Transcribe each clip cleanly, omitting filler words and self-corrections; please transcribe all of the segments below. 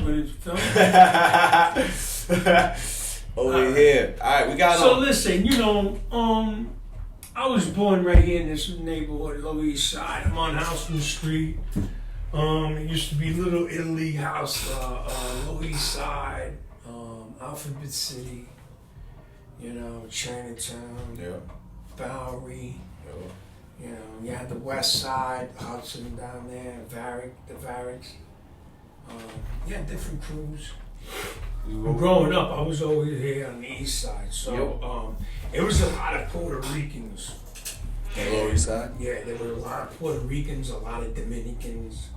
with film. Over here. All right, we got. So listen, I was born right here in this neighborhood, Lower East Side. I'm on Houston Street. It used to be Little Italy House, Lower East Side, Alphabet City, Chinatown, Bowery. You had the West Side, Hudson down there, the Variks. Different crews. Growing up, I was always here on the East Side, so it was a lot of Puerto Ricans. The Lower East Side? Yeah, there were a lot of Puerto Ricans, a lot of Dominicans.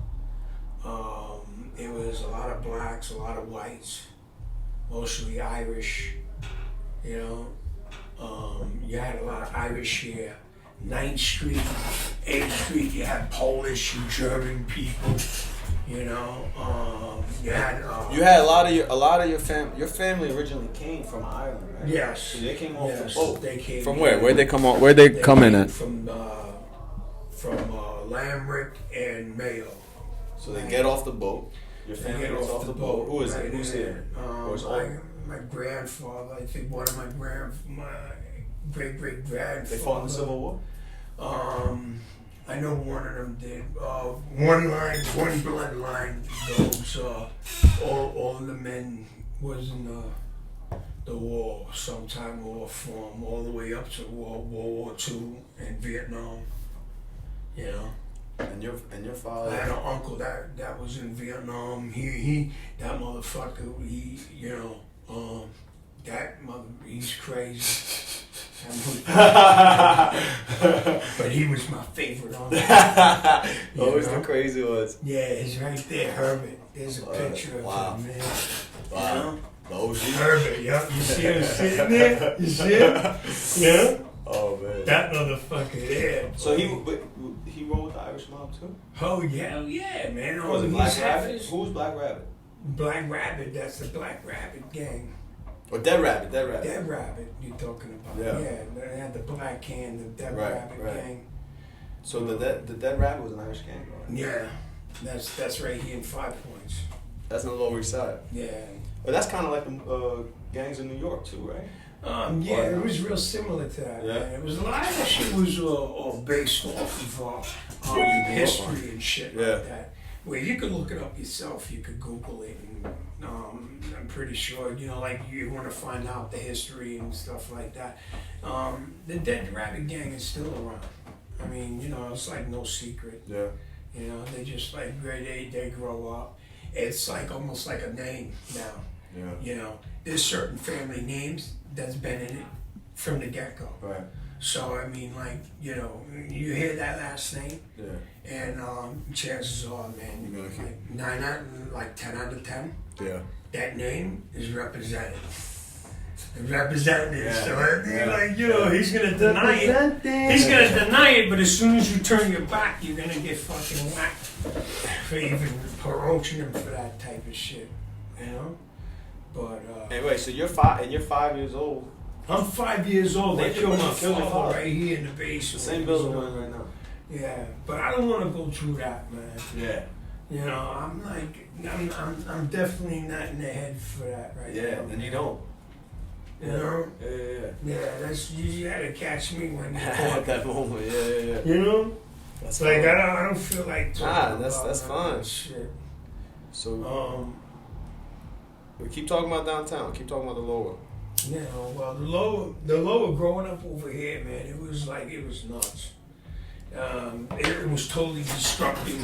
It was a lot of blacks, a lot of whites, mostly Irish. You had a lot of Irish here. 9th Street, 8th Street, you had Polish and German people. You had a lot of your family originally came from Ireland, right? Yes. So they came off the boat. They came from where? Where'd they come on? Where'd they come in at? From Lamerick and Mayo. So they get off the boat. Your family gets off the boat. Who is it? Who's here? My grandfather. I think one of my great grandfather. They fought in the Civil War. I know one of them did. One bloodline goes. All the men was in the war, sometime war from all the way up to World War II and Vietnam. And your father. I had an uncle that was in Vietnam. That motherfucker. He's crazy. But he was my favorite uncle. Always the crazy ones. Yeah, it's right there, Herbert. There's a picture of him, man. Wow. Herbert, yep. You see him sitting there? You see him? Yeah? Oh, man. That motherfucker there. So he rolled with the Irish mob, too? Oh, yeah, man. Was it Black Rabbit? Who's Black Rabbit? Black Rabbit, that's the Black Rabbit gang. Or Dead Rabbit. Dead Rabbit, you're talking about. Yeah, they had the Black Hand, the Dead Rabbit gang. So the Dead Rabbit was an Irish gang, right? Yeah, that's right here in 5 Points. That's on the Lower East Side. Yeah. But that's kind of like the gangs in New York too, right? It was real similar to that. Yeah. Man. It was a lot of that shit was all based off of history and shit like that. Where you could look it up yourself, you could Google it, and I'm pretty sure, like you want to find out the history and stuff like that. The Dead Rabbit gang is still around. I mean, it's like no secret. Yeah. They just like they grow up. It's like almost like a name now. Yeah. There's certain family names that's been in it from the get-go. Right. So I mean, like, you hear that last name, and chances are, man, you're gonna like 9 out, like 10 out of 10. Yeah. That name is represented. Represented. Yeah. So he's gonna deny it. He's gonna deny it, but as soon as you turn your back, you're gonna get fucking whacked for even approaching him for that type of shit. But anyway, so you're 5 years old. I'm 5 years old. They killed my father father right here in the basement. The same building we're in right now. Yeah, but I don't want to go through that, man. Yeah. I'm like, I'm definitely not in the head for that right now. Yeah, and you don't. Yeah. Yeah, you had to catch me when you caught at that moment. Yeah. That's like I don't feel like talking that's fine. That shit. So we keep talking about downtown. Keep talking about the lower. Yeah, well, the lower growing up over here, man, it was nuts. It was totally destructive,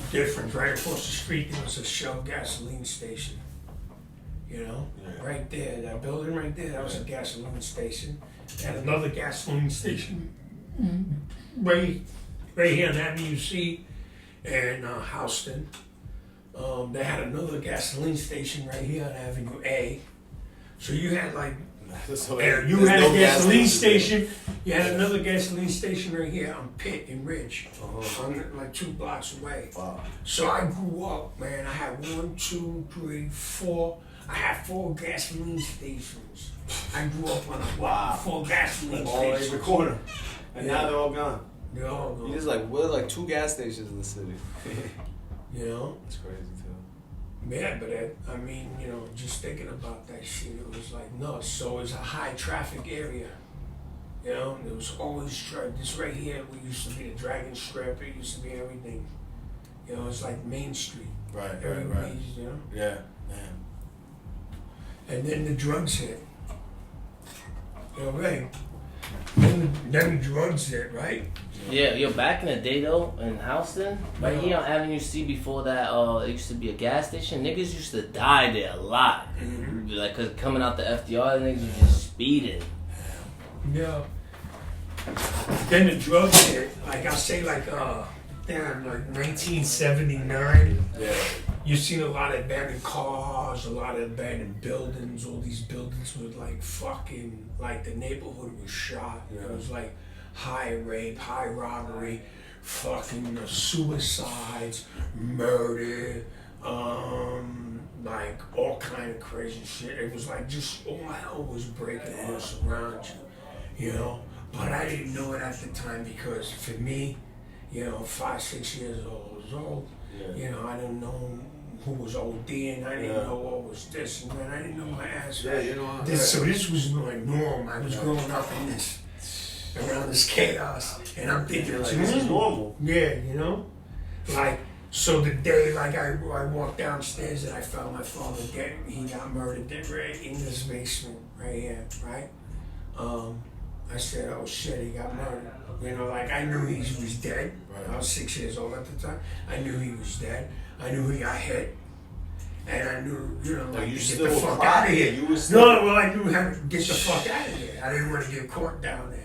different. Right across the street, there was a Shell gasoline station. Right there, that building right there, that was a gasoline station. And another gasoline station right here on Avenue C in Houston. They had another gasoline station right here on Avenue A. So you had like, you had a gasoline station. You had another gasoline station right here on Pitt and Ridge, like 2 blocks away. Wow. So I grew up, man. I had 1, 2, 3, 4. I had 4 gasoline stations. I grew up on a block with 4 gasoline stations. All over the corner. And now they're all gone. They're all gone. We're like 2 gas stations in the city. It's crazy too. Yeah, but I mean, you know, just thinking about that shit, it was like nuts. So it's a high traffic area. You know, there was always this right here. We used to be the Dragon Strip. It used to be everything. You know, it's like Main Street. Right. Everybody's, you know. Yeah, man. And then the drugs hit. You know, right? Then the drugs hit, right? Yeah, yo, back in the day though, in Houston, right here on Avenue C before that, it used to be a gas station. Niggas used to die there a lot. Mm-hmm. Like, cause coming out the FDR, the niggas was just speeding. Yeah. Then the drugs hit. Like I say, like 1979. Yeah. You've seen a lot of abandoned cars, a lot of abandoned buildings. All these buildings were like fucking, like the neighborhood was shot. Yeah. It was like high rape, high robbery, fucking suicides, murder, like all kind of crazy shit. It was like just all hell was breaking loose around you, you know. But I didn't know it at the time because for me, you know, 5, 6 years old, you know, I didn't know who was ODing, I didn't know what was this and that, I didn't know my ass. Yeah, you know. So this was my norm. I was growing up in this, around this chaos, and I'm thinking, like, this is normal. Yeah, you know, like, so the day, like, I walked downstairs and I found my father dead. He got murdered dead right in this basement right here, right? I said, oh shit, he got murdered. You know, like, I knew he was dead. Right. I was 6 years old at the time. I knew he was dead. I knew he got hit. And I knew, you know, like, you to still get the were fuck out of here. You was still... No, well, I knew how to get the fuck out of here. I didn't want to get caught down there.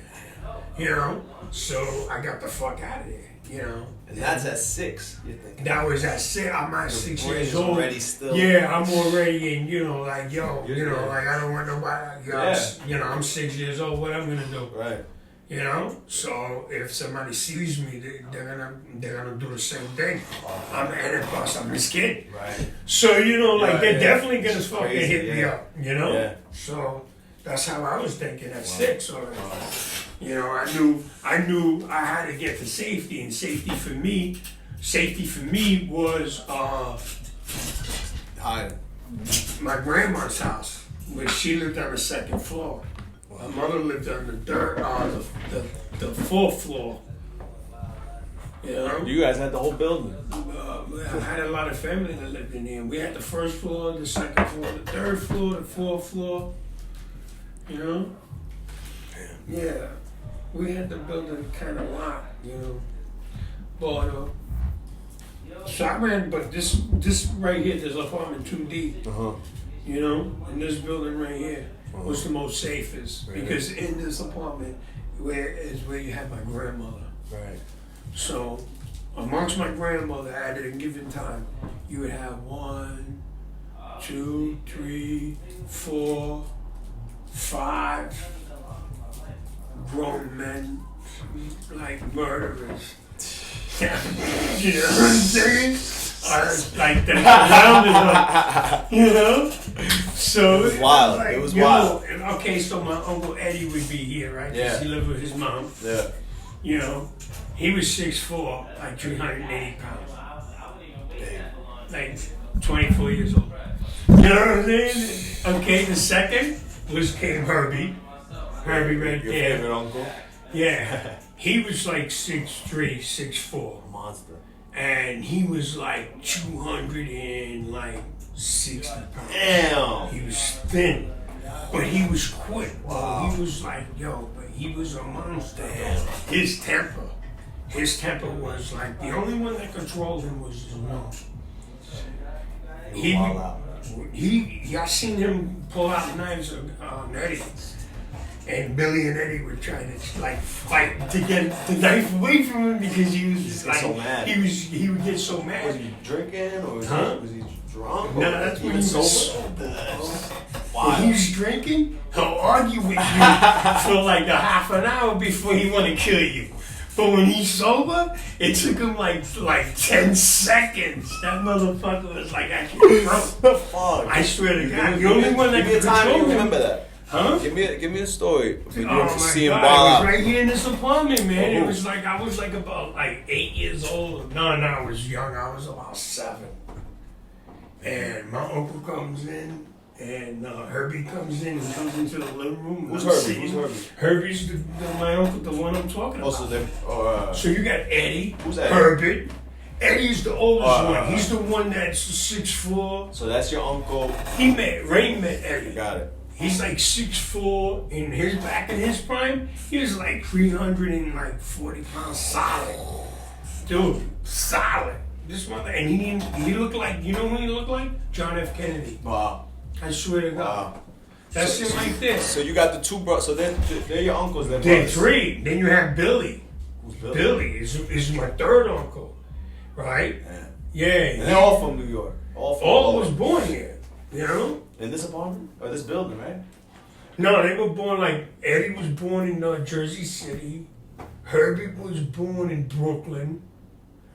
You know? So I got the fuck out of there, you know? And that's at 6, you think? That was at 6. I'm at 6 years old. Already still. Yeah, I'm already in, you know, like, yo, you know, Yeah. like, I don't want nobody, you know, Yeah. you know, I'm 6 years old, what I'm gonna do? Right. You know, so if somebody sees me, they're gonna do the same thing. I'm an boss. I'm his kid. Right. So you know, like they're Yeah. definitely gonna It's fucking crazy, hit me yeah. up. You know. Yeah. So that's how I was thinking at 6 already. You know, I knew I had to get to safety, and safety for me was Hiding. my grandma's house, which she lived on the 2nd floor. My mother lived on the the 4th floor. You know? You guys had the whole building. I had a lot of family that lived in here. We had the 1st floor, the 2nd floor, the 3rd floor, the 4th floor. You know? Yeah. We had the building kind of locked, you know. But, so I ran, but this right here, this apartment 2D, you know, and this building right here was the most safest because in this apartment where you had my grandmother. Right. So amongst my grandmother at a given time, you would have 1, 2, 3, 4, 5 grown men, like murderers. You know what I'm saying? Like the rounded up, you know? So it was wild. Like, It was wild. And okay, so my Uncle Eddie would be here, right? 'Cause Yeah. he lived with his mom. Yeah. You know, he was 6'4", like 380 pounds. Like 24 years old. You know what I'm saying? Okay, the second came Herbie. Herbie right Your there. favorite uncle? Yeah. He was like 6'3", 6'4". Monster. And he was like 260 pounds. Damn. He was thin. But he was quick. Wow. He was like, but he was a monster. His temper was like, the only one that controlled him was his mom. I seen him pull out knives on Eddie. And Billy and Eddie were trying to like fight to get the knife away from him because he was like so mad. He would get so mad. Was he drinking or was he drunk? No, that's when he was sober. Wow. When he's drinking, he'll argue with you for like a half an hour before he want to kill you. But when he's sober, it took him like 10 seconds. That motherfucker was like, I can't Fuck. I swear to God, the only one that Give me a could time control you him. remember that. Huh? Give me a story. Oh my See him God, ball it was out. right here in this apartment, man. Oh. It was like, I was like about like 8 years old. No, I was young. I was about 7. and my uncle comes in, and Herbie comes in and comes into the living room. Who's Herbie? Who's Herbie? Herbie's my uncle, the one I'm talking about. So you got Eddie, who's Eddie? Herbert. Eddie's the oldest one. He's the one that's 6'4". So that's your uncle. Ray met Eddie. Got it. He's like 6'4". Back in his prime, he was like 340 pounds solid. Dude, solid. This mother, and he looked like, you know who he looked like? John F. Kennedy. Wow. I swear to God. That's him right there. So you got the two brothers. So they're your uncles. They're three. Then you have Billy. Who's Billy? Billy is my third uncle, right? Yeah. And they're all from New York. All was born here, you know? In this apartment? Or this building, right? No, they were born like, Eddie was born in Jersey City. Herbie was born in Brooklyn.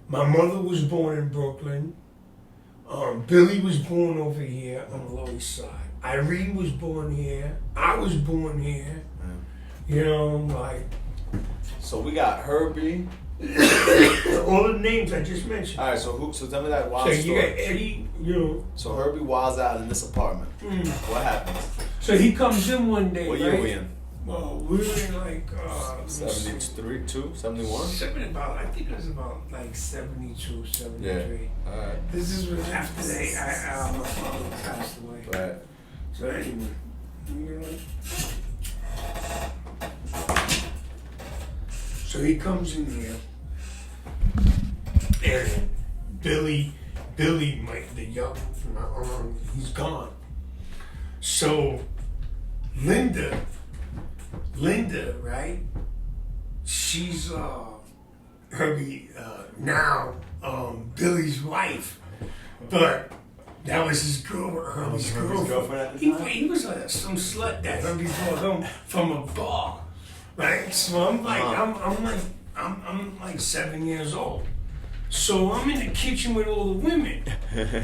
My mother was born in Brooklyn. Billy was born over here on the Lower East Side. Irene was born here. I was born here. You know, like. So we got Herbie. All the names I just mentioned. All right, so tell me that wild story. So you got Eddie, you know. So Herbie wilds out in this apartment. What happens? So he comes in one day. What year right? we in? Well, we were in like 73, 2, 71? I think it was about like 72, 73. Yeah. All right. This is after my father passed away. Right. So anyway, you know. So he comes in here, and Billy, the young, he's gone. So Linda, right? She's Herbie now Billy's wife, but that was his Herbie's girlfriend at the time? He was some slut that Herbie brought home from a bar, right? So I'm like, I'm like 7 years old. So I'm in the kitchen with all the women.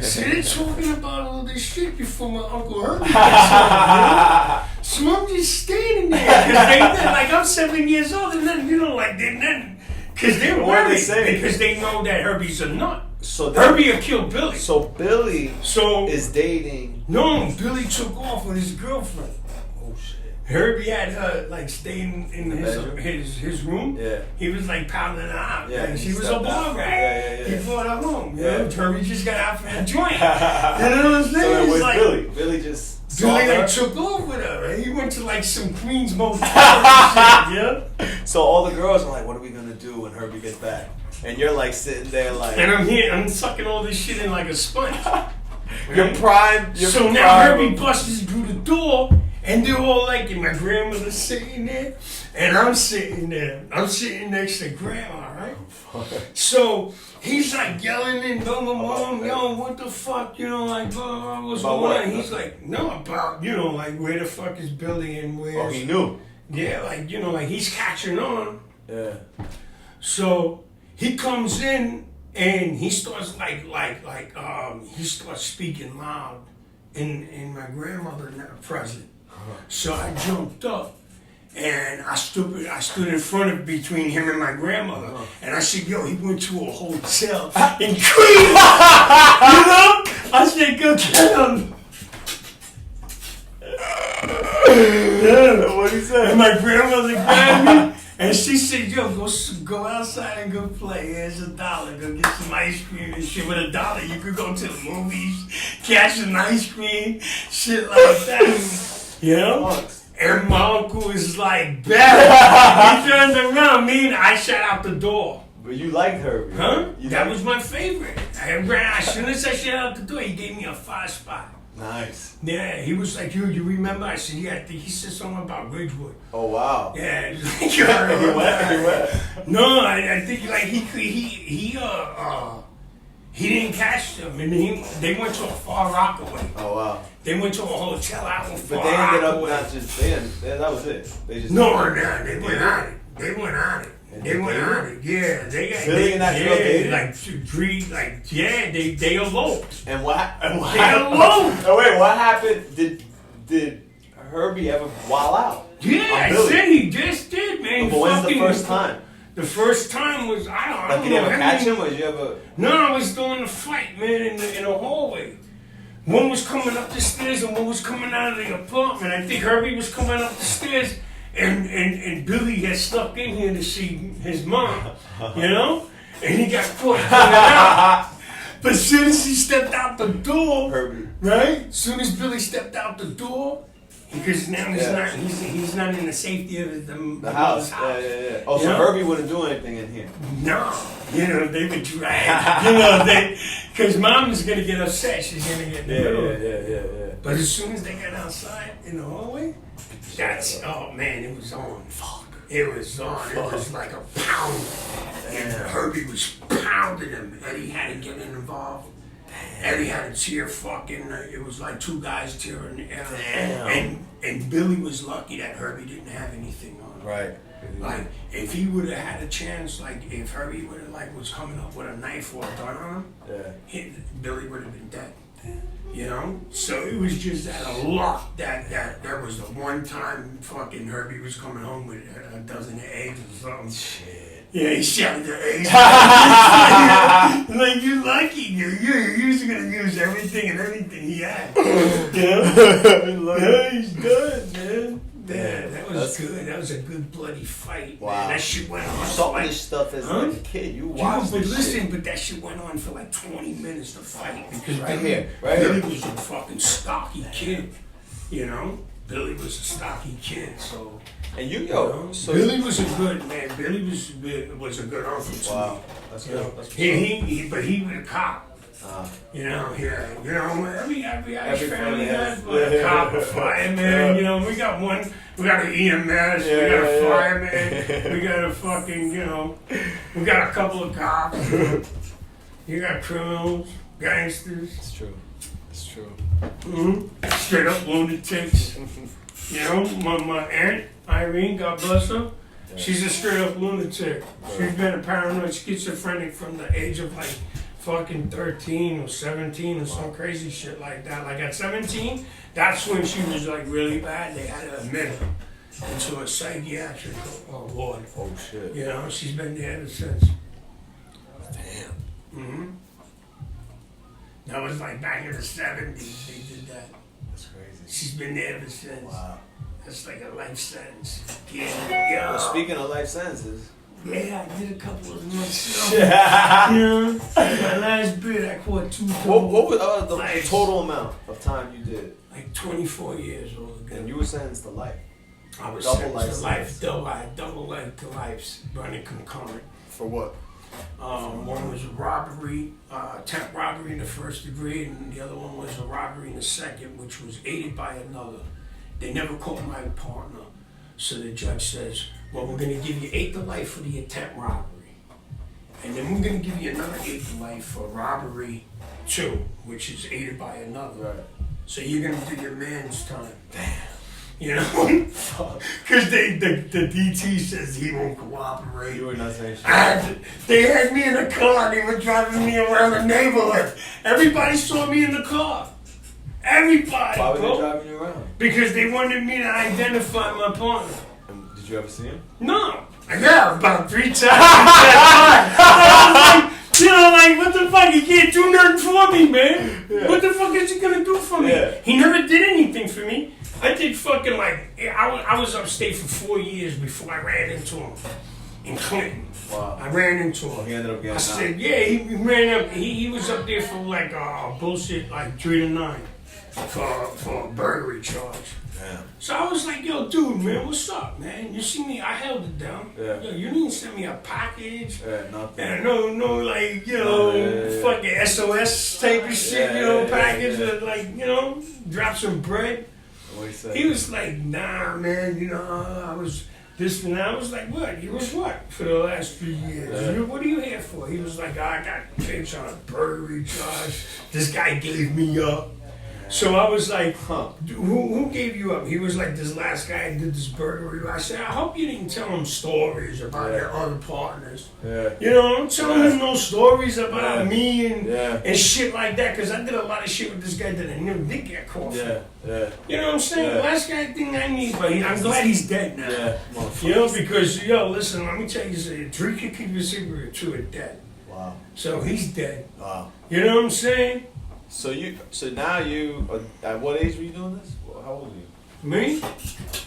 So they're talking about all this shit before my Uncle Herbie gets home, So I'm just standing there. Like I'm 7 years old and then, like they're nothing. Because they're worried. Because they know that Herbie's a nut. So Herbie will kill Billy. So Billy is dating. No, Billy took off with his girlfriend. Oh shit. Herbie had her like staying in his room. Yeah. He was like pounding her out. Yeah. And she was a bar guy. Yeah. He brought her home. Yeah. Herbie just got out for a joint. You know what I'm saying? So it was like, Billy. Billy just Billy like took over with her. Right? He went to like some Queens motel and shit. Yeah. So all the girls are like, "What are we gonna do when Herbie gets back?" And you're like sitting there like. And I'm sucking all this shit in like a sponge. You're prime. So now Herbie busts through the door. And they're all like, and my grandmother's sitting there, and I'm sitting there. I'm sitting next to Grandma, right? So he's like yelling and mom, yo, what the fuck, like, what's going on? He's like, no, about, like, where the fuck is Billy and where? Oh, he knew. Yeah, like, like he's catching on. Yeah. So he comes in and he starts he starts speaking loud in my grandmother present. So I jumped up and I stood in front of between him and my grandmother, and I said, "Yo, he went to a hotel in Queens." I said, "Go get him." What he said? And my grandmother grabbed me and she said, "Yo, go outside and go play. Here's $1. Go get some ice cream and shit. With $1, you could go to the movies, catch an ice cream, shit like that." You know? And my uncle is like, bad. He turned around, I shut out the door. But you liked Herbie. Huh? That was my favorite. As soon as I shut out the door, he gave me a 5 spot. Nice. Yeah, he was like, you remember? I said, yeah, I think he said something about Ridgewood. Oh, wow. Yeah. He went. No, I think like he didn't catch them, and they went to a Far Rockaway. Oh, wow. They went to a hotel out in Far But they ended up Rockaway. not just, that was it. They just. No, they went on it. They went on it. Yeah, they got. Billy and that girl dated? Like 3, they eloped. And what? They eloped. Oh wait, what happened? Did Herbie ever wild out? Yeah, I said he just did, man. But when's the first time? The first time was I don't Like, know. did you ever catch him, or did you ever? No, I was doing the fight, man, in the hallway. one was coming up the stairs and one was coming out of the apartment. I think Herbie was coming up the stairs, and Billy had snuck in here to see his mom, you know? And he got caught coming out. But as soon as he stepped out the door, Herbie. right? As soon as Billy stepped out the door, because now he's not in the safety of the house. house. Yeah. Oh, so Yeah. Herbie wouldn't do anything in here. No, they would drag, because mom is gonna get upset. She's gonna get in the middle. Yeah. But as soon as they got outside in the hallway, oh man, it was on. Fuck. It was on. It was like a pound. And Herbie was pounding him. Eddie had to get involved. Eddie had to cheer fucking. It was like two guys cheering. And Billy was lucky that Herbie didn't have anything on him. Right. Like, if he would have had a chance, like, if Herbie would have, was coming up with a knife or a gun on him, Billy would have been dead. You know? So it was just out of luck that there was the one time fucking Herbie was coming home with a dozen of eggs or something. Shit. Yeah, he shouted the eggs. Like, you're lucky, you're usually gonna use everything and everything he had. You know? Yeah, he's good, man. Yeah, that was good. That was a good bloody fight. Wow. Man. That shit went on. You saw this stuff as like a kid. You watched but this listen, shit. but that shit went on for like 20 minutes to fight because Right Billy here. was a fucking stocky kid. You know, Billy was a stocky kid. So And you so Billy was a good man. Billy was a good uncle to me. That's You know, good. That's but he was a cop. You know, every Irish family has a cop, a fireman. You know, we got an EMS, we got a fireman, we got a fucking, we got a couple of cops. You got criminals, gangsters. It's true. It's true. Straight up lunatics. You know, my aunt Irene, God bless her. Yeah. She's a straight up lunatic. She's been a paranoid schizophrenic from the age of like fucking 13 or 17 or some crazy shit like that. Like at 17, that's when she was like really bad. They had to admit her into a psychiatric ward. Oh shit. You know, she's been there ever since. Damn. That was like back in the 70s they did that. That's crazy. She's been there ever since. Wow. That's like a life sentence. Yeah. Well, speaking of life sentences. Yeah, I did a couple of them myself. Yeah. My last bit, I caught 2 What was the total amount of time you did? Like 24 years old. And you were sentenced to life. I was double sentenced to life, double life to life, running concurrent. For what? One was a robbery, attempt robbery in the first degree, and the other one was a robbery in the second, which was aided by another. They never caught my partner, so the judge says, well, we're going to give you 8 to life for the attempt robbery, and then we're going to give you another 8 to life for robbery 2, which is aided by another. Right. So you're going to do your man's time. Damn. You know? Because the DT says he won't cooperate. You were not saying shit. They had me in the car. They were driving me around the neighborhood. Everybody saw me in the car. Everybody, Why were bro. they driving you around? Because they wanted me to identify my partner. And did you ever see him? No. Yeah, about 3 times. Like, what the fuck? He can't do nothing for me, man. Yeah. What the fuck is he gonna do for me? Yeah. He never did anything for me. I did fucking I was upstate for 4 years before I ran into him in Clinton. Wow. I ran into him. He ended up getting I said, yeah, he ran up. He was up there for like bullshit, like 3 to 9 for a burglary charge. Damn. So I was like, yo, dude, man, what's up, man? You see me? I held it down. Yeah. Yo, you didn't send me a package. Yeah, nothing. And no, like, fucking SOS type of shit, package, or like, drop some bread. What he said? He was like, nah, man, I was this and that. I was like, what? He was what? For the last 3 years. Yeah. What are you here for? He was like, I got pinched on a burglary charge. This guy gave me up. So I was like, who gave you up? He was like, this last guy did this burglary. I said, I hope you didn't tell him stories about your other partners. Yeah. I'm telling him no stories about me and shit like that, because I did a lot of shit with this guy that I never did get caught for. Yeah. You know what I'm saying? The last guy thing I need, but I'm glad he's dead now. Yeah. Because, listen, let me tell you something. 3 can keep a secret, 2 are dead. Wow. So he's dead. Wow. You know what I'm saying? So now at what age were you doing this? Well, how old are you? Me?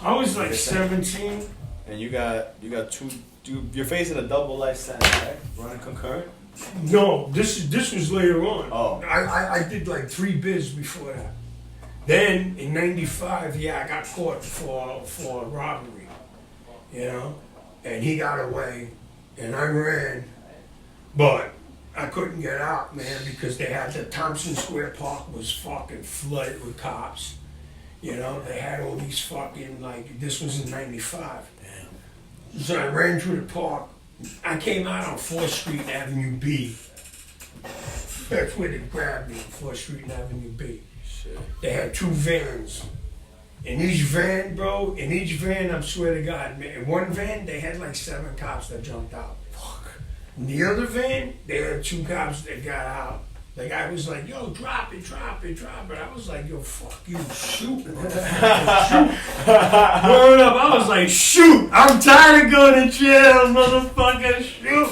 I was like 17. And you got two. You're facing a double life sentence, right? Running concurrent. No, this was later on. Oh. I did like 3 bids before that. Then in '95, yeah, I got caught for robbery, you know, and he got away, and I ran, but I couldn't get out, man, because they had the Thompson Square Park was fucking flooded with cops. You know, they had all these fucking, like, this was in '95. Damn. So I ran through the park. I came out on 4th Street and Avenue B. That's where they grabbed me, 4th Street and Avenue B. Shit. They had 2 vans. In each van, bro, I swear to God, man, in one van, they had like 7 cops that jumped out. Fuck. In the other van, they had 2 cops that got out. The guy was like, yo, drop it. I was like, yo, fuck you, shoot. Shoot. Word up, I was like, shoot. I'm tired of going to jail, motherfucker, shoot.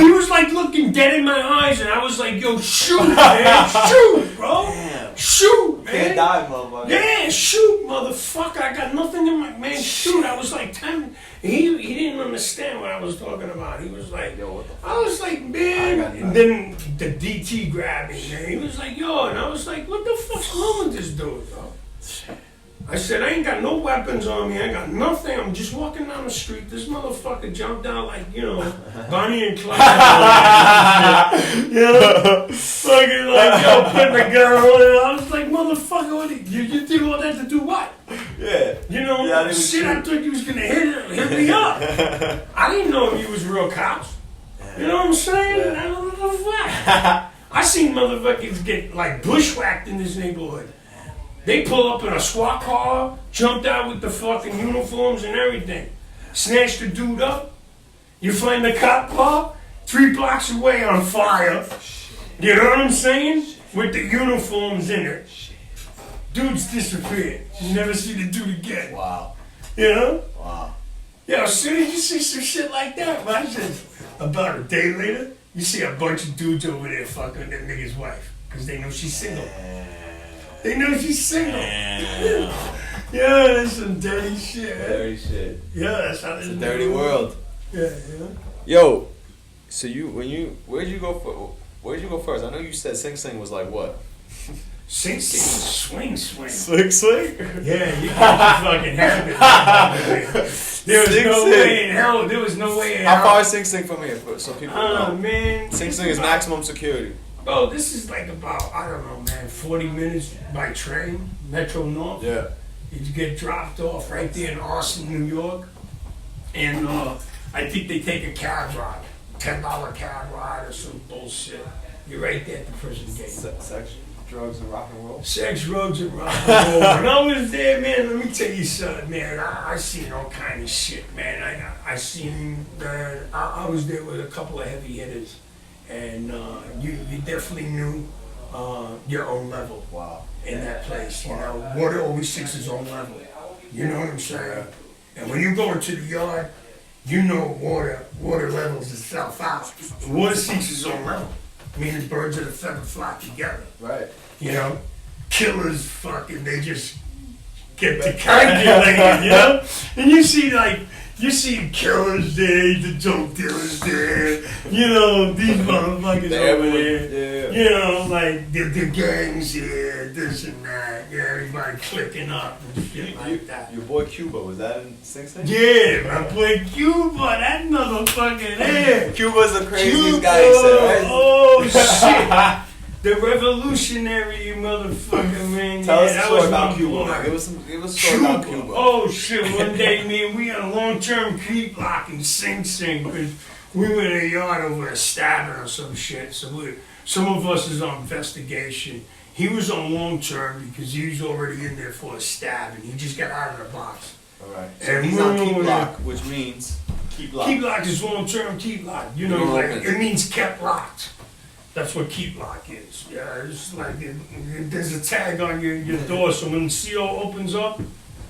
He was like looking dead in my eyes, and I was like, yo, shoot, man, shoot, bro. Damn. Shoot, man. Can't die, motherfucker. Yeah, shoot, motherfucker. I got nothing in my, man, shoot. I was like 10. He didn't understand what I was talking about. He was like, yo, what the fuck? I was like, man. And then the DT grabbed me, man. He was like, yo. And I was like, what the fuck's wrong with this dude, bro? I said, I ain't got no weapons on me. I ain't got nothing. I'm just walking down the street. This motherfucker jumped out like, you know, Bonnie and Clyde. You know? Fucking like, yo, put the gun on. I was like, motherfucker, what you did all that to do what? Yeah. You know, shit, I thought you was going to hit me up. I didn't know if you was real cops. You know what I'm saying? I don't know what. I seen motherfuckers get, like, bushwhacked in this neighborhood. They pull up in a SWAT car, jumped out with the fucking uniforms and everything. Snatched the dude up. You find the cop car 3 blocks away on fire. You know what I'm saying? With the uniforms in it. Dude's disappeared. You never see the dude again. Wow. You know? Wow. Yo, as soon as you see some shit like that, man, just about a day later, you see a bunch of dudes over there fucking that nigga's wife. Because they know she's single. They know she's single. Yeah, that's some dirty shit. Dirty shit. Yeah, that's how it's a dirty world. Yeah. Yo, so where'd you go first? I know you said Sing Sing was like what? Sing Sing swing. Swing? Yeah, you can't fucking have it. There was no way in hell. There was no way in hell. How far is Sing Sing from here? So people know. Oh, man. Sing Sing is maximum security. Bro, this is like about, I don't know, man, 40 minutes by train, Metro North. Yeah. You get dropped off right there in Austin, New York. And I think they take a cab ride, $10 cab ride or some bullshit. You're right there at the prison gate. Sex, drugs, and rock and roll? Sex, drugs, and rock and roll. When I was there, man, let me tell you something, man. I seen all kind of shit, man. I seen, man, I was there with a couple of heavy hitters. And you definitely knew your own level. Wow. In that place, you know. Water always seeks its own level. You know what I'm saying? And when you go into the yard, you know water levels itself out. Water seeks its own level. Meaning birds of a feather flock together. Right. You know? Killers fucking, they just get to calculating, you know? And you see killers there, the dope dealers there, you know, these motherfuckers over there, you know, like the gangs here, this and that, yeah, everybody clicking up and shit like that. Your boy Cuba, was that in Sing Sing? Yeah, my boy Cuba, that motherfucker there. Cuba's the craziest guy, he said, right? Oh, shit. The revolutionary motherfucker, man. Tell us a story about Cuba, man. Give us a story about Cuba. Oh, shit. One day, man, we had a long-term keep lock in Sing Sing because we were in a yard over a stabbing or some shit. So some of us is on investigation. He was on long-term because he was already in there for a stabbing. He just got out of the box. All right. So and he's on keep lock, which means keep lock. Keep lock is long-term keep lock. You know, like, it means kept locked. That's what keep lock is. Yeah, it's like there's a tag on your door, so when the CO opens up,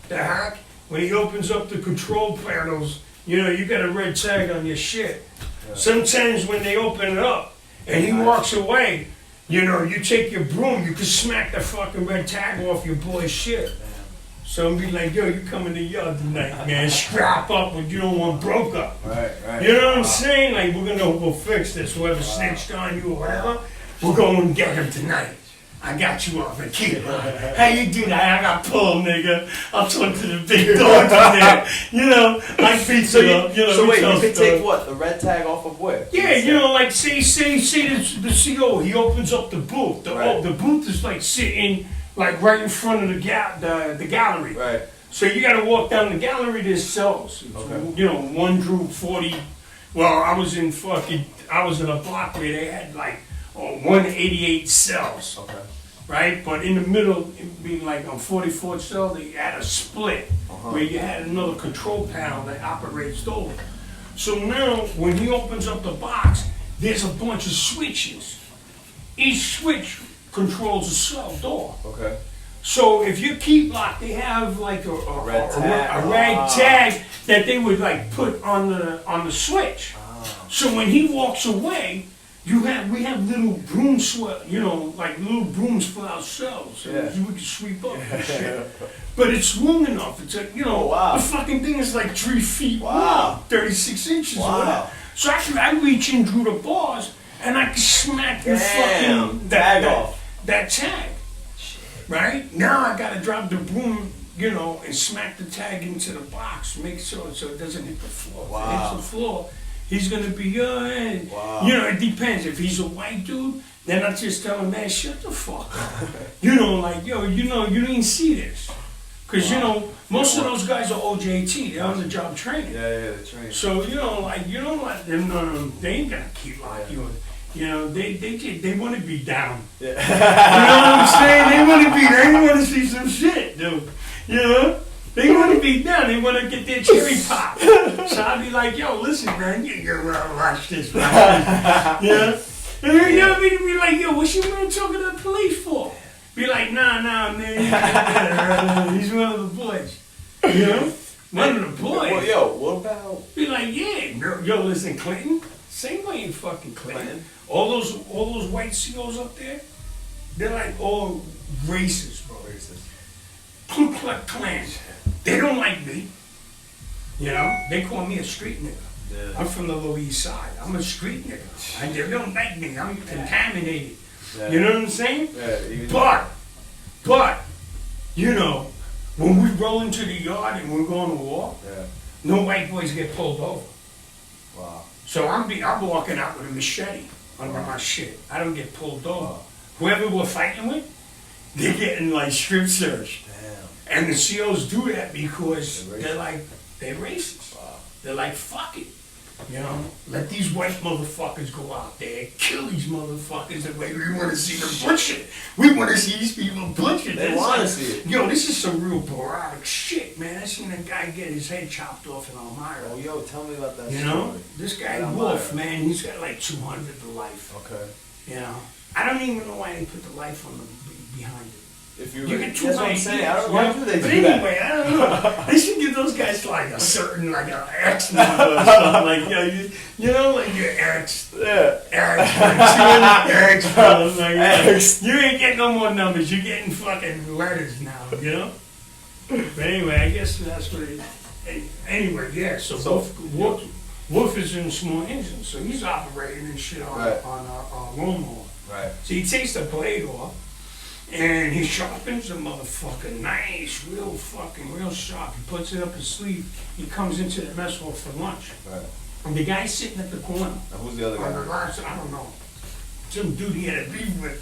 the hack, when he opens up the control panels, you know, you got a red tag on your shit. Yeah. Sometimes when they open it up and he walks away, You know, you take your broom, you can smack the fucking red tag off your boy's shit. So be like, yo, you come in the yard tonight, man. Scrap up when you don't want broke up. Right. You know what I'm saying? Like, we'll fix this. Whoever snitched on you or whatever, we're going to get him tonight. I got you off a kid. How you do that? I got pulled, nigga. I'll talk to the big dog in there. You know, I beat So it up. You know, so wait, you could can take what? The red tag off of where? Yeah, you know, like say the CO, he opens up the booth. The booth is like sitting like right in front of the gallery. Right. So you got to walk down the gallery. There's cells. Okay. You know, one drew 40. Well, I was in a block where they had like 188 cells. Okay. Right, but in the middle, it being like on 44th cell, they had a split where you had another control panel that operates over. So now, when he opens up the box, there's a bunch of switches. Each switch controls a cell door. Okay. So if you keep locked, they have like a rag tag that they would like put on the switch. So when he walks away, we have little brooms, like little brooms for ourselves, so we can sweep up and shit. But it's long enough. It's the fucking thing is like 3 feet long, 36 inches. Whatever. So I reach in through the bars and I can smack the fucking that tag. Right now I gotta drop the broom, and smack the tag into the box, make sure so it doesn't hit the floor. If it hits the floor, he's gonna be it depends. If he's a white dude, then I just tell him, man, shut the fuck up. You didn't see this. Cause most of those guys are OJT, they're on the job training. Yeah, they're trained. So you don't let them they ain't gonna keep like you. They want to be down. Yeah. You know what I'm saying? They want to see some shit, dude. They want to be down. They want to get their cherry pop. So I'll be like, yo, listen, man, you gotta watch this, man. And then be like, yo, what's your man talking to the police for? Be like, nah, man. He's one of the boys. One of the boys. Well, yo, what about? Be like, yeah, yo, listen, Clinton. Same way in fucking Clinton. All those white COs up there, they're like all racist, bro. Ku Klux Klan. They don't like me. They call me a street nigga. Yeah. I'm from the Lower East Side. I'm a street nigga. And they don't like me. I'm contaminated. Yeah. You know what I'm saying? Yeah, but, when we roll into the yard and we're going to war, no white boys get pulled over. Wow. So I'm walking out with a machete under my shit. I don't get pulled over. Whoever we're fighting with, they're getting like strip searched. And the COs do that because they're racist. Wow. They're like, fuck it. Let these white motherfuckers go out there, kill these motherfuckers the way we want to see them butchered. We want to see these people butchered. They want to see it. Yo, this is some real parodic shit, man. I seen a guy get his head chopped off in Elmira. Oh, yo, tell me about that story. This guy, Wolf, man, he's got like 200 to life. Okay. I don't even know why they put the life on behind it. If you get that's what I'm saying. I don't know why do they but do anyway, that. I don't know. They should give those guys like a certain, like an X number or something. Like, like your X. X, X. You ain't getting no more numbers. You're getting fucking letters now, But anyway, I guess that's what it is. Anyway, so Wolf is in small engines, so he's operating and shit on a lawnmower. Right. So he takes the blade off. And he sharpens the motherfucker, nice, real sharp. He puts it up his sleeve. He comes into the mess hall for lunch. Right. And the guy's sitting at the corner. Now who's the other guy? I don't know. Some dude he had a beef with.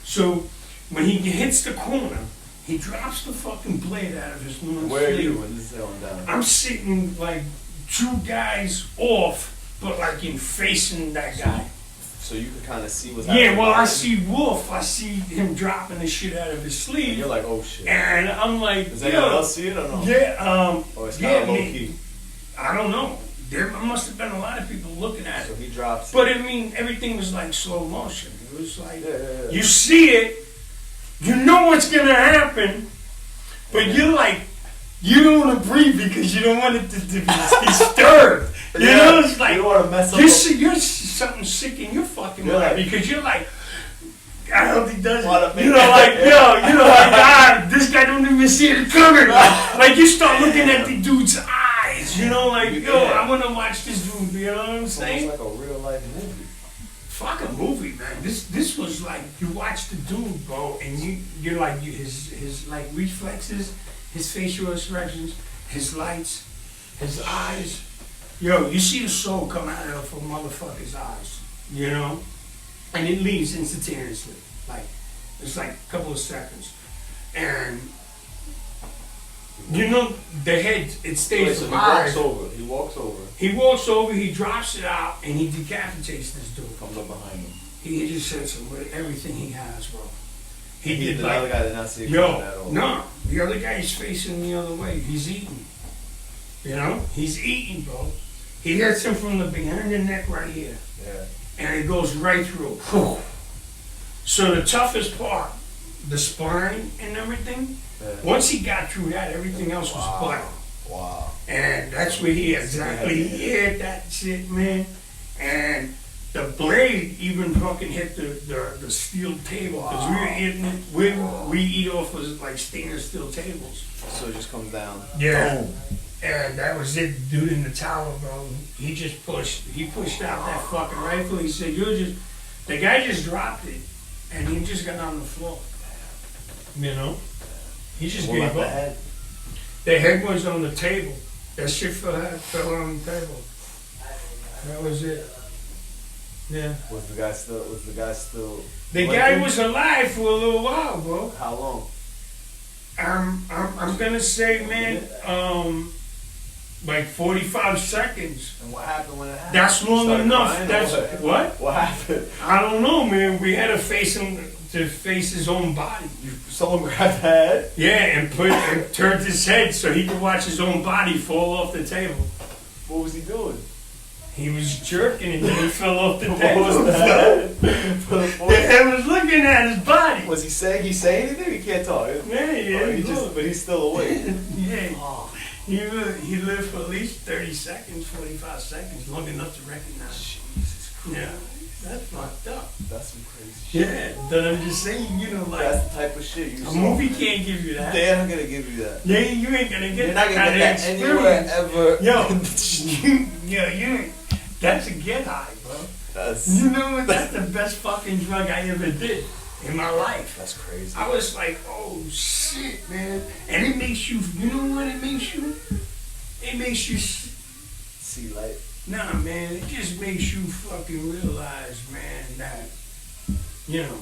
So when he hits the corner, he drops the fucking blade out of his sleeve. Where are you when this is going down? I'm sitting like 2 guys off, but like in facing that guy. So you can kind of see what's happening. Yeah, well, I see Wolf. I see him dropping the shit out of his sleeve. And you're like, oh shit. And I'm like, does anyone else see it or no? Yeah, or it's kind of low key. I don't know. There must have been a lot of people looking at it. So he drops. But I mean, everything was like slow motion. It was like you see it, you know what's gonna happen, but you're like, you don't want to breathe because you don't want it to be disturbed. It's like you don't want to mess up. You're something sick in your fucking mind because you're like, I hope he does What a it. big You know, like, this guy don't even see it coming. Like, you start looking at the dude's eyes, you know, like, I want to watch this dude, you know what I'm It's saying? almost like a real life movie. Fuck a movie, man. This was like, you watch the dude, bro, and you're like, his like reflexes, his facial expressions, his lights, his eyes. Yo, you see the soul come out of a motherfucker's eyes, you know? And it leaves instantaneously. Like, it's like a couple of seconds. And, you know, the head, it stays So alive. he walks over. He walks over, he drops it out, and he decapitates this dude. Comes up behind him. He just hits him with everything he has, bro. The other guy did not see it coming at all. No, the other guy is facing the other way. He's eating. You know? He's eating, bro. He hits him from the behind the neck right here. Yeah. And it goes right through. Whew. So the toughest part, the spine and everything, once he got through that, everything else was butter. Wow. And that's where he exactly hit that shit, man. And the blade even fucking hit the steel table. Because we were eating it, we eat off of like stainless steel tables. So it just comes down. Yeah. Boom. And that was it, dude in the tower, bro. He pushed out that fucking rifle. He said, the guy just dropped it. And he just got on the floor. You know? He just gave up. The head? The head was on the table. That shit fell on the table. That was it. Yeah. Was the guy still? The guy was alive for a little while, bro. How long? I'm gonna say, man, like 45 seconds. And what happened when it happened? That's long enough. Crying, That's what? What happened? I don't know, man. We had to face his own body. Someone grabbed the head? Yeah, and turned his head so he could watch his own body fall off the table. What was he doing? He was jerking and then he fell off the What table. was the head? The head was looking at his body. Was he saying? He say anything? He can't talk. Yeah, But he's still awake. Yeah. Oh, He lived for at least 30 seconds, 45 seconds, long enough to recognize. Jesus Christ. Yeah, that's fucked up. That's some crazy shit. Yeah, but I'm just saying, you know, like, That's the type of shit you a saw. movie can't give you that. They're not gonna give you that. Yeah, you ain't gonna get You're not that gonna kind get of that anywhere experience. ever. You ain't. That's a get high, bro. That's You know what? That's the best fucking drug I ever did in my life. That's crazy. I was like, oh shit, man. And it makes you, you know what it makes you? It makes you, See light. nah, man, it just makes you fucking realize, man, that, you know,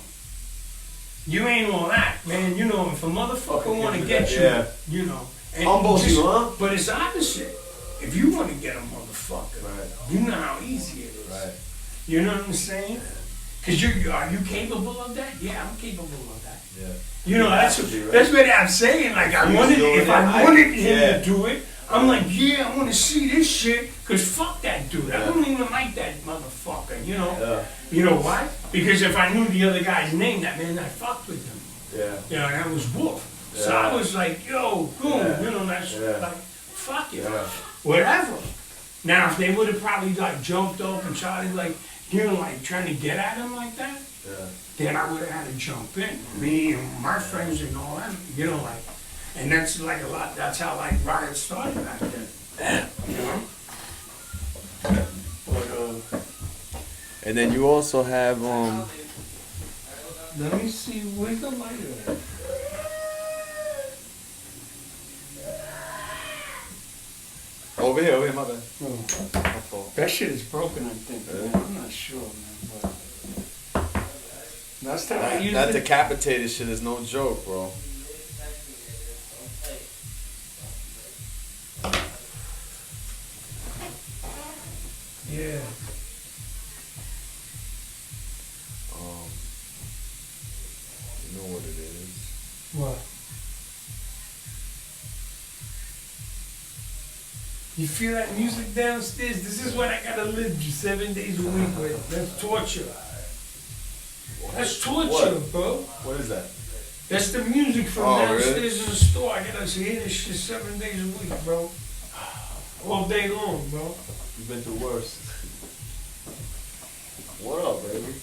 you ain't all that, man. You know, if a motherfucker want to get you, Yeah. you know. And Humbles you, huh? But it's opposite. If you want to get a motherfucker, Right. you know how easy it is. Right. You know what I'm saying? Because are you capable of that? Yeah, I'm capable of that. Yeah. You know, that's have to be, right? that's what I'm saying. Like, if I wanted him to do it, I'm like, yeah, I want to see this shit. Because fuck that dude. I don't even like that motherfucker, you know? Yeah. You know why? Because if I knew the other guy's name, that man, I fucked with him. Yeah. You know, that was Wolf. So Yeah. I was like, yo, boom, Yeah. you know, that's Yeah. like, fuck it. Yeah. Whatever. Now, if they would have probably like jumped up and tried to like, you know, like trying to get at him like that, Yeah. then I would have had to jump in. Me and my friends and all that, you know, like, and that's like a lot, that's how like riots started back then. You know? But, And then you also have let me see, where's the lighter at? over here, my bad. Oh. My fault. That shit is broken, I think. Man. I'm not sure, man. But last time I used That it, decapitated shit is no joke, bro. yeah. You know what it is. What? You feel that music downstairs? This is what I gotta live 7 days a week with. That's torture. That's torture, What? bro. What is that? That's the music from Oh, downstairs really? in the store. I gotta hear this shit 7 days a week, bro. All day long, bro. You've been through worse. What up, baby?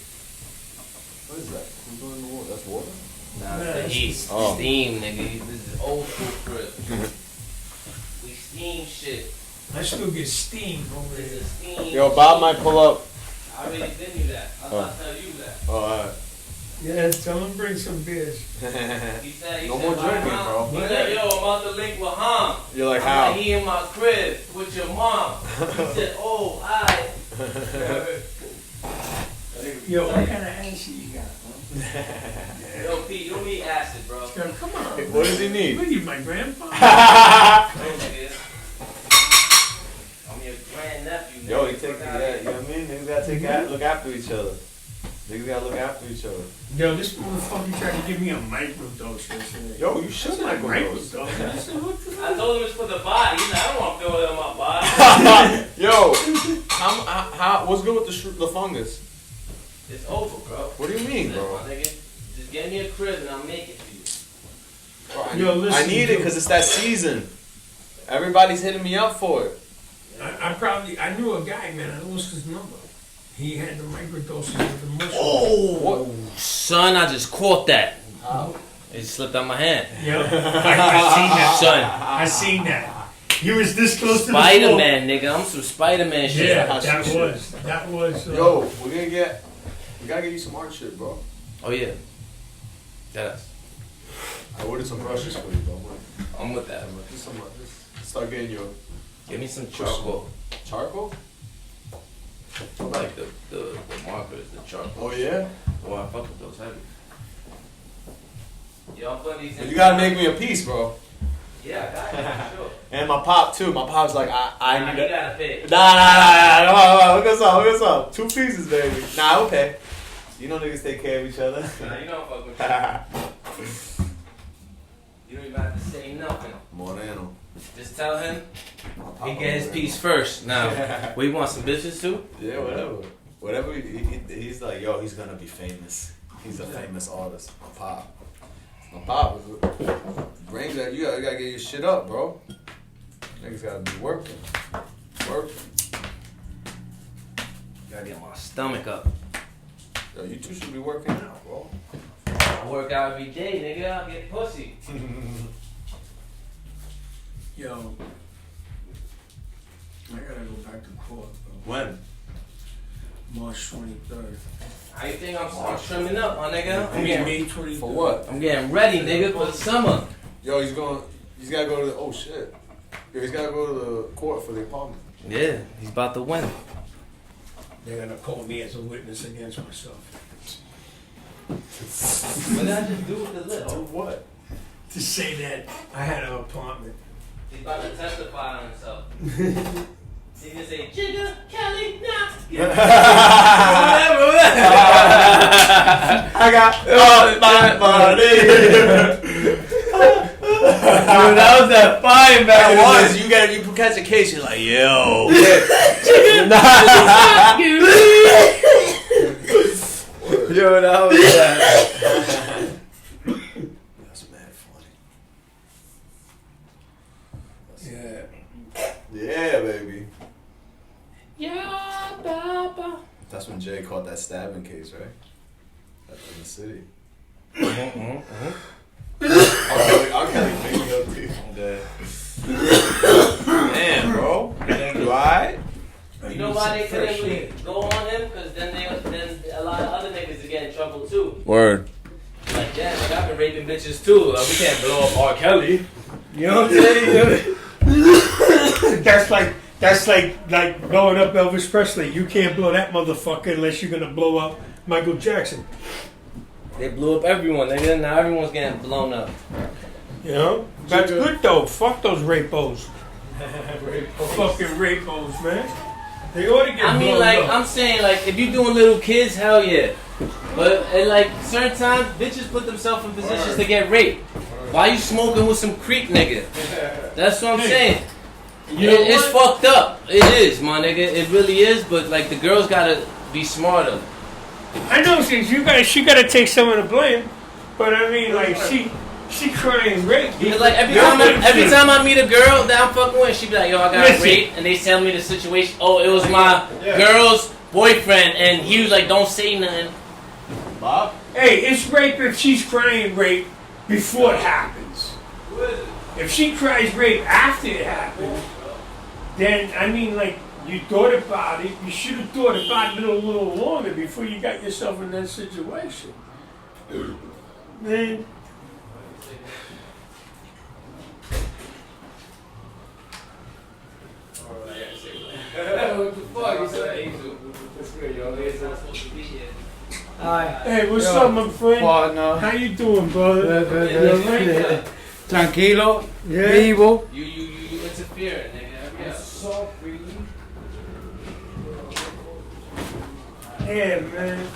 What is that? Who's doing the water? That's water? Nah, Nah, it's the heat. Oh. Steam, nigga. This is old school crib. We steam shit. I still get steam over This here. is steam. Yo, Bob might pull up. I already did you that. I thought I'd tell you that. Oh, alright. Yeah, tell him bring some beers. He said, No more drinking, bro. He said, yo, I'm about to link with Ham. You're like, I'm how? like, he in my crib with your mom. He said, oh, I. Yo, what kind of acid you got, Yo, Pete, you don't need acid, bro. man? Come on. What does he need? What are you, my grandpa? No, nigga. I'm your grandnephew, nigga. Yo, he take Fuck outta that. You know what I mean? Niggas gotta look after each other. Niggas gotta look after each other. Yo, this motherfucker tried to give me a microdose yesterday. Yo, you should like those. I said, what the I told him it's for the body. He's like, I don't want to feel it in my body. Yo, how? What's good with the fungus? It's over, bro. What do you mean, bro? My nigga, just get me a crib and I'll make it for you. Bro, Yo, listen, I need it because it's that season. Everybody's hitting me up for it. I knew a guy, man, I lost his number. He had the microdoses of the mushroom. Oh, son, I just caught that. It just slipped out my hand. Yeah, I seen that, Son. I seen that. He was this close to the floor. Spider-Man, nigga. I'm some Spider-Man shit. Yeah, that was. Yo, we gotta get you some art shit, bro. Oh, yeah. Yes. I ordered some brushes for you, bro. I'm with that. Just start getting your Give me some charcoal. charcoal. I like the markers, the charcoal. Oh yeah. Oh, I fuck with those heavy. Yo, I'm putting these in. You gotta make me a piece, bro. Yeah, I got it, for sure. And my pop too. My pop's like, I Nah, need you it. gotta pay. Nah. Come on. Look us up. 2 pieces, baby. Nah, okay. You know niggas take care of each other. Nah, you don't fuck with me. You don't even have to say nothing. Moreno. Just tell him he get his piece first. Now, we want some bitches too? Yeah, whatever. Whatever. He's like, yo, he's gonna be famous. He's a famous artist. My pop brings that. You gotta get your shit up, bro. Niggas gotta be working. Gotta get my stomach up. Yo, you two should be working out, bro. I work out every day, nigga. I get pussy. Yo, I gotta go back to court, bro. When? March 23rd. How you think I'm trimming up, my nigga? I'm getting, May 23rd. For what? I'm getting ready, nigga, for the summer. Yo, he's gotta go to the, oh shit. Yo, he's gotta go to the court for the apartment. Yeah, he's about to win. They're gonna call me as a witness against myself. What did I just do with the lip? Oh, what? To say that I had an apartment. He's about to testify on himself. He just say, Jigga, Kelly, nah. I got my money. Dude, that was that fine back. That was. You catch a case, you're like, yo. Yo, that was that. That's mad funny. Yeah. Yeah, baby. Yeah, Baba. That's when Jay caught that stabbing case, right? That's in the city. I'll Kelly pick me up too. Damn, bro. You alright? You know why they couldn't really go on him? Because then a lot of other niggas would get in trouble too. Word. Like, damn, like, I've been raping bitches too. Like, we can't blow up R. Kelly. You know what I'm saying? That's like blowing up Elvis Presley. You can't blow that motherfucker unless you're gonna blow up Michael Jackson. They blew up everyone, nigga. Now everyone's getting blown up. You know? That's good though. Fuck those rapos. Fucking rapos, man. They ought to get I mean, blown like, up. I'm saying, like, if you doing little kids, hell yeah. But at, like, certain times, bitches put themselves in positions to get raped. Why you smoking with some creep nigga? That's what I'm saying. It's fucked up. It is, my nigga. It really is. But, like, the girls gotta be smarter. I know she gotta take some of the blame, but I mean, like, she crying rape. Because, like, every time I meet a girl that I'm fucking with, she be like, yo, I got raped, and they tell me the situation. Oh, it was my girl's boyfriend, and he was like, don't say nothing. Bob? Hey, it's rape if she's crying rape before it happens. If she cries rape after it happens, then, I mean, like, you thought about it, you should have thought about it a little longer before you got yourself in that situation. Man. What the fuck? You said that's good, yo. It's not supposed to be here. Hi. Hey, what's up, my friend? Partner. How you doing, brother? Good. Tranquilo. Yeah. Vivo. You interfering, nigga. Yeah. So free. Yeah, man.